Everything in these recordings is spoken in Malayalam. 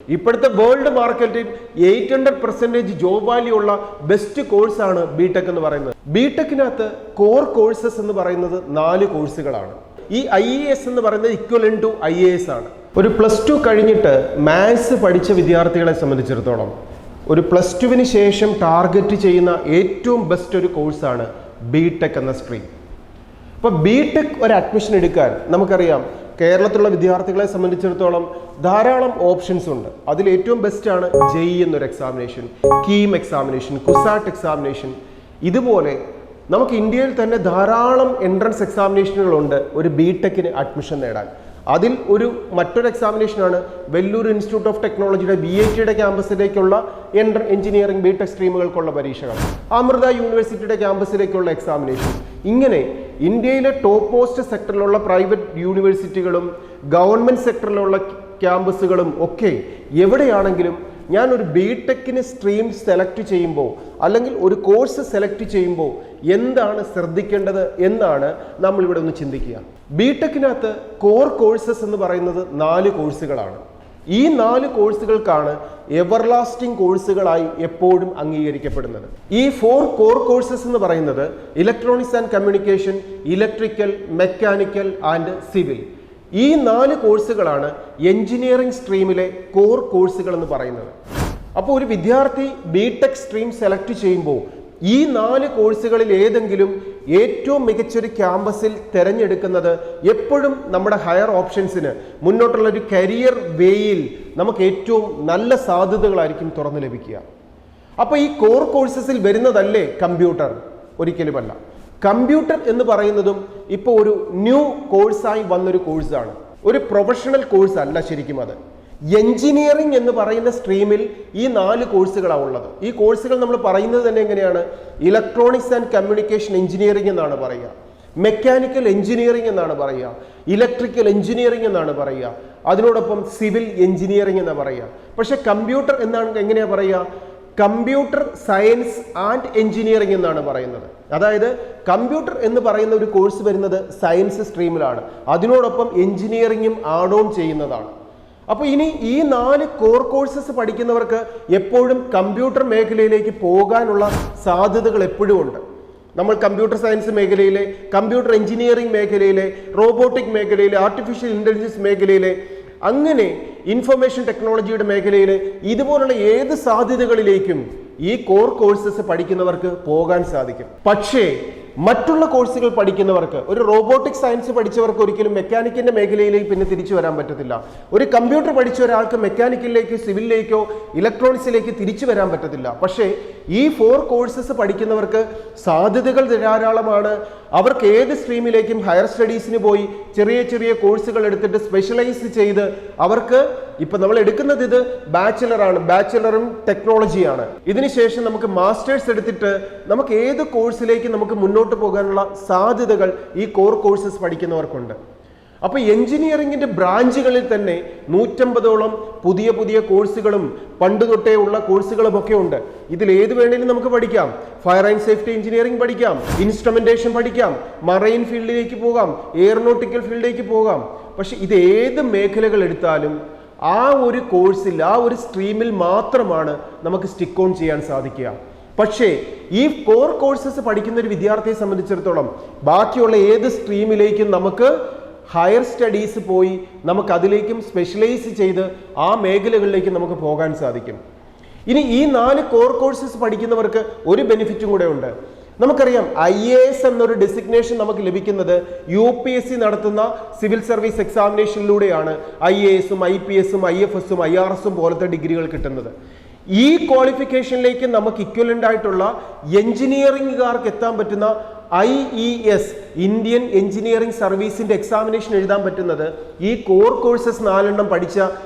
ഇപ്പോഴത്തെ വേൾഡ് മാർക്കറ്റിൽ 800% ജോബ് വാല്യൂ ഉള്ള ബെസ്റ്റ് കോഴ്സാണ് ബിടെക് എന്ന് പറയുന്നത്. ബിടെക്കിനകത്ത് കോർ കോഴ്സസ് എന്ന് പറയുന്നത് 4 കോഴ്സുകളാണ്. ഈ IAS എന്ന് പറയുന്നത് ഇക്വലന്റ് ടു IAS ആണ്. ഒരു +2 കഴിഞ്ഞിട്ട് മാത്സ് പഠിച്ച വിദ്യാർത്ഥികളെ സംബന്ധിച്ചിടത്തോളം ഒരു +2വിന് ശേഷം ടാർഗറ്റ് ചെയ്യുന്ന ഏറ്റവും ബെസ്റ്റ് ഒരു കോഴ്സാണ് ബിടെക് എന്ന സ്ട്രീം. അപ്പോൾ ബിടെക് ഒരു അഡ്മിഷൻ എടുക്കാൻ നമുക്കറിയാം കേരളത്തിലുള്ള വിദ്യാർത്ഥികളെ സംബന്ധിച്ചിടത്തോളം ധാരാളം ഓപ്ഷൻസ് ഉണ്ട്. അതിൽ ഏറ്റവും ബെസ്റ്റാണ് JEE എന്നൊരു examination, KEAM examination, CUSAT examination. ഇതുപോലെ നമുക്ക് ഇന്ത്യയിൽ തന്നെ ധാരാളം എൻട്രൻസ് എക്സാമിനേഷനുകളുണ്ട് ഒരു ബിടെക്കിന് അഡ്മിഷൻ നേടാൻ. അതിൽ മറ്റൊരു എക്സാമിനേഷനാണ് വെല്ലൂർ ഇൻസ്റ്റിറ്റ്യൂട്ട് ഓഫ് ടെക്നോളജിയുടെ BITയുടെ ക്യാമ്പസിലേക്കുള്ള എഞ്ചിനീയറിംഗ് ബിടെക് സ്ട്രീമുകൾക്കുള്ള പരീക്ഷകൾ, അമൃത യൂണിവേഴ്സിറ്റിയുടെ ക്യാമ്പസിലേക്കുള്ള എക്സാമിനേഷൻ. ഇങ്ങനെ ഇന്ത്യയിലെ ടോപ്പ് മോസ്റ്റ് സെക്ടറിലുള്ള പ്രൈവറ്റ് യൂണിവേഴ്സിറ്റികളും ഗവൺമെൻറ് സെക്ടറിലുള്ള ക്യാമ്പസുകളും ഒക്കെ എവിടെയാണെങ്കിലും ഞാൻ ഒരു ബിടെക്കിന് സ്ട്രീം സെലക്ട് ചെയ്യുമ്പോൾ അല്ലെങ്കിൽ ഒരു കോഴ്സ് സെലക്ട് ചെയ്യുമ്പോൾ എന്താണ് ശ്രദ്ധിക്കേണ്ടത് എന്നാണ് നമ്മളിവിടെ ഒന്ന് ചിന്തിക്കുക. ബിടെക്കിനകത്ത് കോർ കോഴ്സസ് എന്ന് പറയുന്നത് 4 കോഴ്സുകളാണ്. ഈ 4 കോഴ്സുകൾക്കാണ് എവർലാസ്റ്റിംഗ് കോഴ്സുകളായി എപ്പോഴും അംഗീകരിക്കപ്പെടുന്നത്. ഈ 4 കോർ കോഴ്സസ് എന്ന് പറയുന്നത് electronics and communication, electrical, mechanical and civil. ഈ 4 കോഴ്സുകളാണ് എഞ്ചിനീയറിംഗ് സ്ട്രീമിലെ കോർ കോഴ്സുകൾ എന്ന് പറയുന്നത്. അപ്പോൾ ഒരു വിദ്യാർത്ഥി ബിടെക് സ്ട്രീം സെലക്ട് ചെയ്യുമ്പോൾ ഈ 4 കോഴ്സുകളിൽ ഏതെങ്കിലും ഏറ്റവും മികച്ചൊരു ക്യാമ്പസിൽ തിരഞ്ഞെടുക്കുന്നത് എപ്പോഴും നമ്മുടെ ഹയർ ഓപ്ഷൻസിന് മുന്നോട്ടുള്ള ഒരു കരിയർ വേയിൽ നമുക്ക് ഏറ്റവും നല്ല സാധ്യതകളായിരിക്കും തുറന്നു ലഭിക്കുക. അപ്പോൾ ഈ കോർ കോഴ്സസിൽ വരുന്നതല്ലേ കമ്പ്യൂട്ടർ? ഒരിക്കലുമല്ല. കമ്പ്യൂട്ടർ എന്ന് പറയുന്നതും ഇപ്പോൾ ഒരു ന്യൂ കോഴ്സായി വന്നൊരു കോഴ്സാണ്, ഒരു പ്രൊഫഷണൽ കോഴ്സ് അല്ല ശരിക്കും. അത് എഞ്ചിനീയറിംഗ് എന്ന് പറയുന്ന സ്ട്രീമിൽ ഈ 4 കോഴ്സുകളാണ് ഉള്ളത്. ഈ കോഴ്സുകൾ നമ്മൾ പറയുന്നത് തന്നെ എങ്ങനെയാണ്? ഇലക്ട്രോണിക്സ് ആൻഡ് കമ്മ്യൂണിക്കേഷൻ എഞ്ചിനീയറിംഗ് എന്നാണ് പറയുക, മെക്കാനിക്കൽ എഞ്ചിനീയറിംഗ് എന്നാണ് പറയുക, ഇലക്ട്രിക്കൽ എഞ്ചിനീയറിംഗ് എന്നാണ് പറയുക, അതിനോടൊപ്പം സിവിൽ എഞ്ചിനീയറിംഗ് എന്നാണ് പറയുക. പക്ഷെ കമ്പ്യൂട്ടർ എന്നാണ് എങ്ങനെയാണ് പറയുക? കമ്പ്യൂട്ടർ സയൻസ് ആൻഡ് എഞ്ചിനീയറിംഗ് എന്നാണ് പറയുന്നത്. അതായത് കമ്പ്യൂട്ടർ എന്ന് പറയുന്ന ഒരു കോഴ്സ് വരുന്നത് സയൻസ് സ്ട്രീമിലാണ്, അതിനോടൊപ്പം എഞ്ചിനീയറിംഗും ആഡ് ഓൺ ചെയ്യുന്നതാണ്. അപ്പോൾ ഇനി ഈ 4 കോർ കോഴ്സസ് പഠിക്കുന്നവർക്ക് എപ്പോഴും കമ്പ്യൂട്ടർ മേഖലയിലേക്ക് പോകാനുള്ള സാധ്യതകൾ എപ്പോഴും ഉണ്ട്. നമ്മൾ കമ്പ്യൂട്ടർ സയൻസ് മേഖലയിലെ, കമ്പ്യൂട്ടർ എഞ്ചിനീയറിംഗ് മേഖലയിലെ, റോബോട്ടിക് മേഖലയിലെ, ആർട്ടിഫിഷ്യൽ ഇന്റലിജൻസ് മേഖലയിലെ, അങ്ങനെ ഇൻഫർമേഷൻ ടെക്നോളജിയുടെ മേഖലയിൽ ഇതുപോലുള്ള ഏത് സാധ്യതകളിലേക്കും ഈ കോർ കോഴ്സസ് പഠിക്കുന്നവർക്ക് പോകാൻ സാധിക്കും. പക്ഷേ മറ്റുള്ള കോഴ്സുകൾ പഠിക്കുന്നവർക്ക്, ഒരു റോബോട്ടിക് സയൻസ് പഠിച്ചവർക്ക് ഒരിക്കലും മെക്കാനിക്കിന്റെ മേഖലയിലേക്ക് പിന്നെ തിരിച്ചു വരാൻ പറ്റത്തില്ല. ഒരു കമ്പ്യൂട്ടർ പഠിച്ച ഒരാൾക്ക് മെക്കാനിക്കലിലേക്ക്, സിവിലിലേക്കോ ഇലക്ട്രോണിക്സിലേക്ക് തിരിച്ചു വരാൻ പറ്റത്തില്ല. പക്ഷേ ഈ 4 കോഴ്സസ് പഠിക്കുന്നവർക്ക് സാധ്യതകൾ ധാരാളമാണ്. അവർക്ക് ഏത് സ്ട്രീമിലേക്കും ഹയർ സ്റ്റഡീസിന് പോയി ചെറിയ ചെറിയ കോഴ്സുകൾ എടുത്തിട്ട് സ്പെഷ്യലൈസ് ചെയ്ത് അവർക്ക് ഇപ്പം നമ്മൾ എടുക്കുന്നത് ഇത് ബാച്ചിലറാണ്, ബാച്ചിലറും ടെക്നോളജിയാണ്. ഇതിനുശേഷം നമുക്ക് മാസ്റ്റേഴ്സ് എടുത്തിട്ട് നമുക്ക് ഏത് കോഴ്സിലേക്ക് നമുക്ക് മുന്നോട്ട് പോകാനുള്ള സാധ്യതകൾ ഈ കോർ കോഴ്സസ് പഠിക്കുന്നവർക്കുണ്ട്. അപ്പോൾ എഞ്ചിനീയറിംഗിന്റെ ബ്രാഞ്ചുകളിൽ തന്നെ 150ഓളം പുതിയ പുതിയ കോഴ്സുകളും പണ്ട് തൊട്ടേ ഉള്ള കോഴ്സുകളും ഒക്കെ ഉണ്ട്. ഇതിൽ ഏത് വേണേലും നമുക്ക് പഠിക്കാം. ഫയർ ആൻഡ് സേഫ്റ്റി എഞ്ചിനീയറിംഗ് പഠിക്കാം, ഇൻസ്ട്രുമെന്റേഷൻ പഠിക്കാം, മറൈൻ ഫീൽഡിലേക്ക് പോകാം, എയറോനോട്ടിക്കൽ ഫീൽഡിലേക്ക് പോകാം. പക്ഷെ ഇത് ഏത് മേഖലകൾ എടുത്താലും ആ ഒരു കോഴ്സിൽ, ആ ഒരു സ്ട്രീമിൽ മാത്രമാണ് നമുക്ക് സ്റ്റിക്ക് ഓൺ ചെയ്യാൻ സാധിക്കുക. പക്ഷേ ഈ കോർ കോഴ്സസ് പഠിക്കുന്ന ഒരു വിദ്യാർത്ഥിയെ സംബന്ധിച്ചിടത്തോളം ബാക്കിയുള്ള ഏത് സ്ട്രീമിലേക്കും നമുക്ക് ഹയർ സ്റ്റഡീസ് പോയി നമുക്ക് അതിലേക്കും സ്പെഷ്യലൈസ് ചെയ്ത് ആ മേഖലകളിലേക്ക് നമുക്ക് പോകാൻ സാധിക്കും. ഇനി ഈ 4 കോർ കോഴ്സസ് പഠിക്കുന്നവർക്ക് ഒരു ബെനിഫിറ്റും കൂടെ ഉണ്ട്. നമുക്കറിയാം IAS എന്നൊരു ഡെസിഗ്നേഷൻ നമുക്ക് ലഭിക്കുന്നത് UPSC നടത്തുന്ന സിവിൽ സർവീസ് എക്സാമിനേഷനിലൂടെയാണ്. IASഉം IPSഉം IFSഉം IRSഉം പോലത്തെ ഡിഗ്രികൾ കിട്ടുന്നത്. ഈ ക്വാളിഫിക്കേഷനിലേക്ക് നമുക്ക് ഇക്വലന്റ് ആയിട്ടുള്ള എഞ്ചിനീയറിംഗുകാർക്ക് എത്താൻ പറ്റുന്ന IES, ഇന്ത്യൻ എഞ്ചിനീയറിംഗ് സർവീസിന്റെ എക്സാമിനേഷൻ എഴുതാൻ പറ്റുന്നത് ഈ കോർ കോഴ്സസ് 4 പഠിച്ച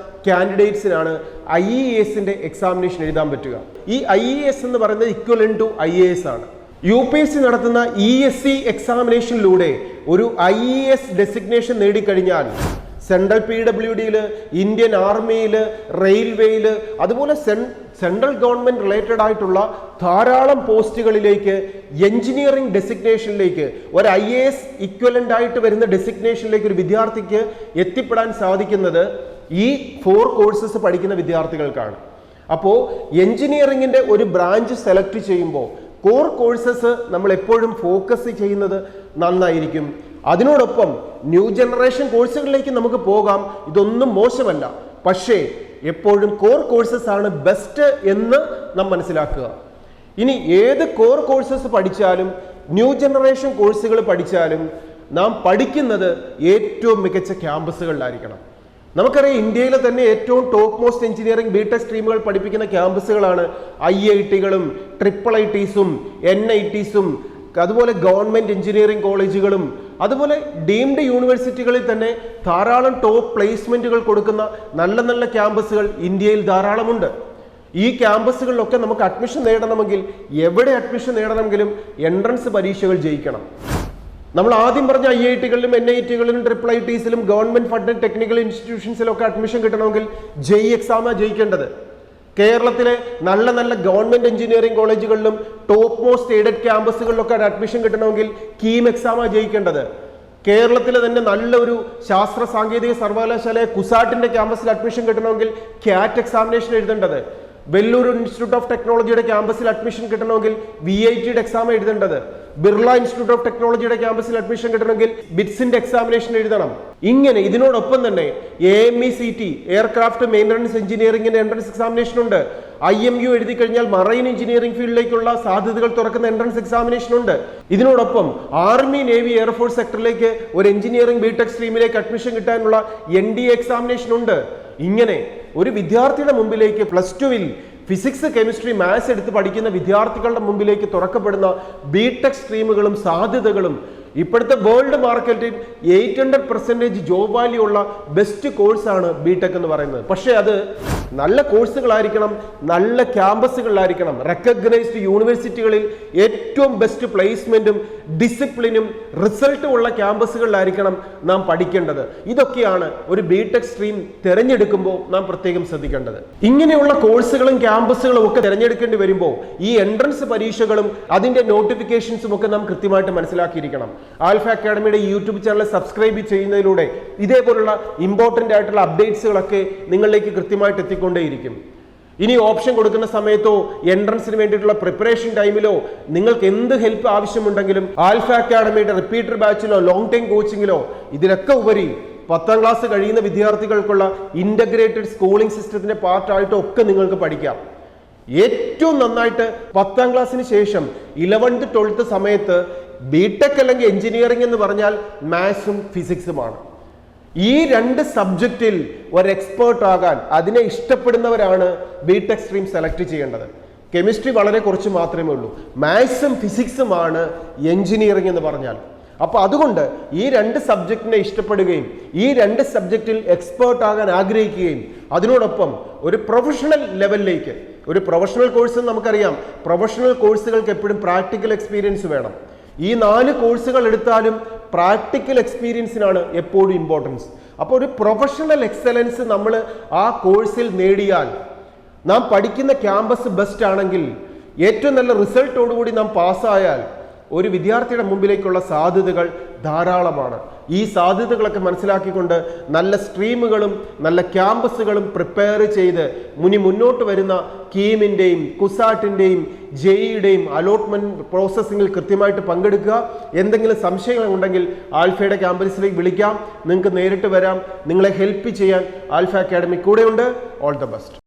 കാൻഡിഡേറ്റ്സിനാണ് IESന്റെ എക്സാമിനേഷൻ എഴുതാൻ പറ്റുക. ഈ IES എന്ന് പറയുന്നത് ഇക്വലന്റ് ടു IAS ആണ്. UPSC നടത്തുന്ന ESC എക്സാമിനേഷനിലൂടെ ഒരു IES ഡെസിഗ്നേഷൻ നേടിക്കഴിഞ്ഞാൽ സെൻട്രൽ PWDയിൽ, ഇന്ത്യൻ ആർമിയിൽ, റെയിൽവേയിൽ, അതുപോലെ സെൻട്രൽ ഗവൺമെന്റ് റിലേറ്റഡ് ആയിട്ടുള്ള ധാരാളം പോസ്റ്റുകളിലേക്ക് എഞ്ചിനീയറിംഗ് ഡെസിഗ്നേഷനിലേക്ക് ഒരു IAS ഇക്വലന്റ് ആയിട്ട് വരുന്ന ഡെസിഗ്നേഷനിലേക്ക് ഒരു വിദ്യാർത്ഥിക്ക് എത്തിപ്പെടാൻ സാധിക്കുന്നത് ഈ 4 കോഴ്സസ് പഠിക്കുന്ന വിദ്യാർത്ഥികൾക്കാണ്. അപ്പോൾ എഞ്ചിനീയറിംഗിന്റെ ഒരു ബ്രാഞ്ച് സെലക്ട് ചെയ്യുമ്പോൾ കോർ കോഴ്സസ് നമ്മൾ എപ്പോഴും ഫോക്കസ് ചെയ്യുന്നത് നന്നായിരിക്കും. അതിനോടൊപ്പം ന്യൂ ജനറേഷൻ കോഴ്സുകളിലേക്ക് നമുക്ക് പോകാം, ഇതൊന്നും മോശമല്ല. പക്ഷേ എപ്പോഴും കോർ കോഴ്സസ് ആണ് ബെസ്റ്റ് എന്ന് നാം മനസ്സിലാക്കുക. ഇനി ഏത് കോർ കോഴ്സസ് പഠിച്ചാലും ന്യൂ ജനറേഷൻ കോഴ്സുകൾ പഠിച്ചാലും നാം പഠിക്കുന്നത് ഏറ്റവും മികച്ച ക്യാമ്പസുകളിലായിരിക്കണം. നമുക്കറിയാം, ഇന്ത്യയിലെ തന്നെ ഏറ്റവും ടോപ്പ് മോസ്റ്റ് എഞ്ചിനീയറിംഗ് ബിടെക് സ്ട്രീമുകൾ പഠിപ്പിക്കുന്ന ക്യാമ്പസുകളാണ് IITകളും IIITസും NITസും അതുപോലെ ഗവൺമെന്റ് എഞ്ചിനീയറിംഗ് കോളേജുകളും അതുപോലെ ഡീംഡ് യൂണിവേഴ്സിറ്റികളിൽ തന്നെ ധാരാളം ടോപ്പ് പ്ലേസ്മെന്റുകൾ കൊടുക്കുന്ന നല്ല നല്ല ക്യാമ്പസുകൾ ഇന്ത്യയിൽ ധാരാളമുണ്ട്. ഈ ക്യാമ്പസുകളിലൊക്കെ നമുക്ക് അഡ്മിഷൻ നേടണമെങ്കിൽ, എവിടെ അഡ്മിഷൻ നേടണമെങ്കിലും എൻട്രൻസ് പരീക്ഷകൾ ജയിക്കണം. നമ്മൾ ആദ്യം പറഞ്ഞ IITകളിലും NITകളിലും IIITസിലും ഗവൺമെന്റ് ഫണ്ടഡ് ടെക്നിക്കൽ ഇൻസ്റ്റിറ്റ്യൂഷൻസിലൊക്കെ അഡ്മിഷൻ കിട്ടണമെങ്കിൽ JEE എക്സാമാണ് ജയിക്കേണ്ടത്. കേരളത്തിലെ നല്ല നല്ല ഗവൺമെന്റ് എഞ്ചിനീയറിംഗ് കോളേജുകളിലും ടോപ്പ് മോസ്റ്റ് എയ്ഡഡ് ക്യാമ്പസുകളിലൊക്കെ അഡ്മിഷൻ കിട്ടണമെങ്കിൽ KEAM എക്സാമാണ് ജയിക്കേണ്ടത്. കേരളത്തിലെ തന്നെ നല്ലൊരു ശാസ്ത്ര സാങ്കേതിക സർവകലാശാലയെ കുസാറ്റിന്റെ ക്യാമ്പസിൽ അഡ്മിഷൻ കിട്ടണമെങ്കിൽ CAT എക്സാമിനേഷൻ എഴുതേണ്ടത്. വെല്ലൂർ ഇൻസ്റ്റിറ്റ്യൂട്ട് ഓഫ് ടെക്നോളജിയുടെ ക്യാമ്പസിൽ അഡ്മിഷൻ കിട്ടണമെങ്കിൽ VITയുടെ എക്സാം എഴുതേണ്ടത്. ബിർള ഇൻസ്റ്റിറ്റ്യൂട്ട് ഓഫ് ടെക്നോളജിയുടെ ക്യാമ്പസിൽ അഡ്മിഷൻ കിട്ടണമെങ്കിൽ ബിറ്റ്സിന്റെ എക്സാമിനേഷൻ എഴുതണം. ഇങ്ങനെ ഇതിനോടൊപ്പം തന്നെ AMECT എയർക്രാഫ്റ്റ് മെയിൻ്റനൻസ് എഞ്ചിനീയറിംഗിന്റെ എൻട്രൻസ് എക്സാമിനേഷൻ ഉണ്ട്. IMU എഴുതി കഴിഞ്ഞാൽ മറൈൻ എഞ്ചിനീയറിംഗ് ഫീൽഡിലേക്കുള്ള സാധ്യതകൾ തുറക്കുന്ന എൻട്രൻസ് എക്സാമിനേഷൻ ഉണ്ട്. ഇതിനോടൊപ്പം ആർമി നേവി എയർഫോഴ്സ് സെക്ടറിലേക്ക് ഒരു എഞ്ചിനീയറിംഗ് ബിടെക് സ്ട്രീമിലേക്ക് അഡ്മിഷൻ കിട്ടാനുള്ള NDA എക്സാമിനേഷൻ ഉണ്ട്. ഇങ്ങനെ ഒരു വിദ്യാർത്ഥിയുടെ മുമ്പിലേക്ക് +2-ൽ ഫിസിക്സ്, കെമിസ്ട്രി, മാത്സ് എടുത്ത് പഠിക്കുന്ന വിദ്യാർത്ഥികളുടെ മുമ്പിലേക്ക് തുറക്കപ്പെടുന്ന ബിടെക് സ്ട്രീമുകളും സാധ്യതകളും ഇപ്പോഴത്തെ വേൾഡ് മാർക്കറ്റിൽ 800% ജോബ് വാല്യൂ ഉള്ള ബെസ്റ്റ് കോഴ്സാണ് ബിടെക് എന്ന് പറയുന്നത്. പക്ഷേ അത് നല്ല കോഴ്സുകളായിരിക്കണം, നല്ല ക്യാമ്പസുകളിലായിരിക്കണം, റെക്കഗ്നൈസ്ഡ് യൂണിവേഴ്സിറ്റികളിൽ ഏറ്റവും ബെസ്റ്റ് പ്ലേസ്മെന്റും ഡിസിപ്ലിനും റിസൾട്ടും ഉള്ള ക്യാമ്പസുകളിലായിരിക്കണം നാം പഠിക്കേണ്ടത്. ഇതൊക്കെയാണ് ഒരു ബിടെക് സ്ട്രീം തിരഞ്ഞെടുക്കുമ്പോൾ നാം പ്രത്യേകം ശ്രദ്ധിക്കേണ്ടത്. ഇങ്ങനെയുള്ള കോഴ്സുകളും ക്യാമ്പസുകളും ഒക്കെ തിരഞ്ഞെടുക്കേണ്ടി വരുമ്പോൾ ഈ എൻട്രൻസ് പരീക്ഷകളും അതിന്റെ നോട്ടിഫിക്കേഷൻസും ഒക്കെ നാം കൃത്യമായിട്ട് മനസ്സിലാക്കിയിരിക്കണം. ആൽഫ അക്കാഡമിയുടെ യൂട്യൂബ് ചാനൽ സബ്സ്ക്രൈബ് ചെയ്യുന്നതിലൂടെ ഇതേപോലുള്ള ഇമ്പോർട്ടൻ്റ് ആയിട്ടുള്ള അപ്ഡേറ്റ്സുകളൊക്കെ നിങ്ങളിലേക്ക് കൃത്യമായിട്ട് എത്തിക്കൊണ്ടേയിരിക്കും. ഇനി ഓപ്ഷൻ കൊടുക്കുന്ന സമയത്തോ എൻട്രൻസിന് വേണ്ടിയിട്ടുള്ള പ്രിപ്പറേഷൻ ടൈമിലോ നിങ്ങൾക്ക് എന്ത് ഹെൽപ്പ് ആവശ്യമുണ്ടെങ്കിലും ആൽഫ അക്കാഡമിയുടെ റിപ്പീറ്റർ ബാച്ചിലോ ലോങ് ടൈം കോച്ചിങ്ങിലോ ഇതിലൊക്കെ ഉപരി 10ാം ക്ലാസ് കഴിയുന്ന വിദ്യാർത്ഥികൾക്കുള്ള ഇന്റഗ്രേറ്റഡ് സ്കൂളിംഗ് സിസ്റ്റത്തിന്റെ പാർട്ടായിട്ടോ ഒക്കെ നിങ്ങൾക്ക് പഠിക്കാം. ഏറ്റവും നന്നായിട്ട് 10ാം ക്ലാസ്സിന് ശേഷം 11th 12th സമയത്ത് ബിടെക് അല്ലെങ്കിൽ എഞ്ചിനീയറിംഗ് എന്ന് പറഞ്ഞാൽ മാത്സും ഫിസിക്സുമാണ്. ഈ 2 സബ്ജക്റ്റിൽ ഒരു എക്സ്പേർട്ട് ആകാൻ അതിനെ ഇഷ്ടപ്പെടുന്നവരാണ് ബിടെക് സ്ട്രീം സെലക്ട് ചെയ്യേണ്ടത്. കെമിസ്ട്രി വളരെ കുറച്ച് മാത്രമേ ഉള്ളൂ, മാത്സും ഫിസിക്സുമാണ് എഞ്ചിനീയറിംഗ് എന്ന് പറഞ്ഞാൽ. അപ്പോൾ അതുകൊണ്ട് ഈ 2 സബ്ജക്റ്റിനെ ഇഷ്ടപ്പെടുകയും ഈ 2 സബ്ജക്റ്റിൽ എക്സ്പേർട്ട് ആകാൻ ആഗ്രഹിക്കുകയും അതിനോടൊപ്പം ഒരു പ്രൊഫഷണൽ ലെവലിലേക്ക്, ഒരു പ്രൊഫഷണൽ കോഴ്സ് നമുക്കറിയാം, പ്രൊഫഷണൽ കോഴ്സുകൾക്ക് എപ്പോഴും പ്രാക്ടിക്കൽ എക്സ്പീരിയൻസ് വേണം. ഈ 4 കോഴ്സുകൾ എടുത്താലും പ്രാക്ടിക്കൽ എക്സ്പീരിയൻസിനാണ് എപ്പോഴും ഇമ്പോർട്ടൻസ്. അപ്പോൾ ഒരു പ്രൊഫഷണൽ എക്സലൻസ് നമ്മൾ ആ കോഴ്സിൽ നേടിയാൽ, നാം പഠിക്കുന്ന ക്യാമ്പസ് ബെസ്റ്റ് ആണെങ്കിൽ, ഏറ്റവും നല്ല റിസൾട്ടോടുകൂടി നാം പാസ്സായാൽ ഒരു വിദ്യാർത്ഥിയുടെ മുമ്പിലേക്കുള്ള സാധ്യതകൾ ധാരാളമാണ്. ഈ സാധ്യതകളൊക്കെ മനസ്സിലാക്കിക്കൊണ്ട് നല്ല സ്ട്രീമുകളും നല്ല ക്യാമ്പസുകളും പ്രിപ്പയർ ചെയ്ത് മുന്നോട്ട് വരുന്ന കീമിൻ്റെയും കുസാറ്റിൻ്റെയും JEEയുടെയും അലോട്ട്മെന്റ് പ്രോസസ്സിങ്ങിൽ കൃത്യമായിട്ട് പങ്കെടുക്കുക. എന്തെങ്കിലും സംശയങ്ങൾ ഉണ്ടെങ്കിൽ ആൽഫയുടെ ക്യാമ്പസിലേക്ക് വിളിക്കാം, നിങ്ങൾക്ക് നേരിട്ട് വരാം. നിങ്ങളെ ഹെൽപ്പ് ചെയ്യാൻ ആൽഫ അക്കാഡമി കൂടെയുണ്ട്. All the best.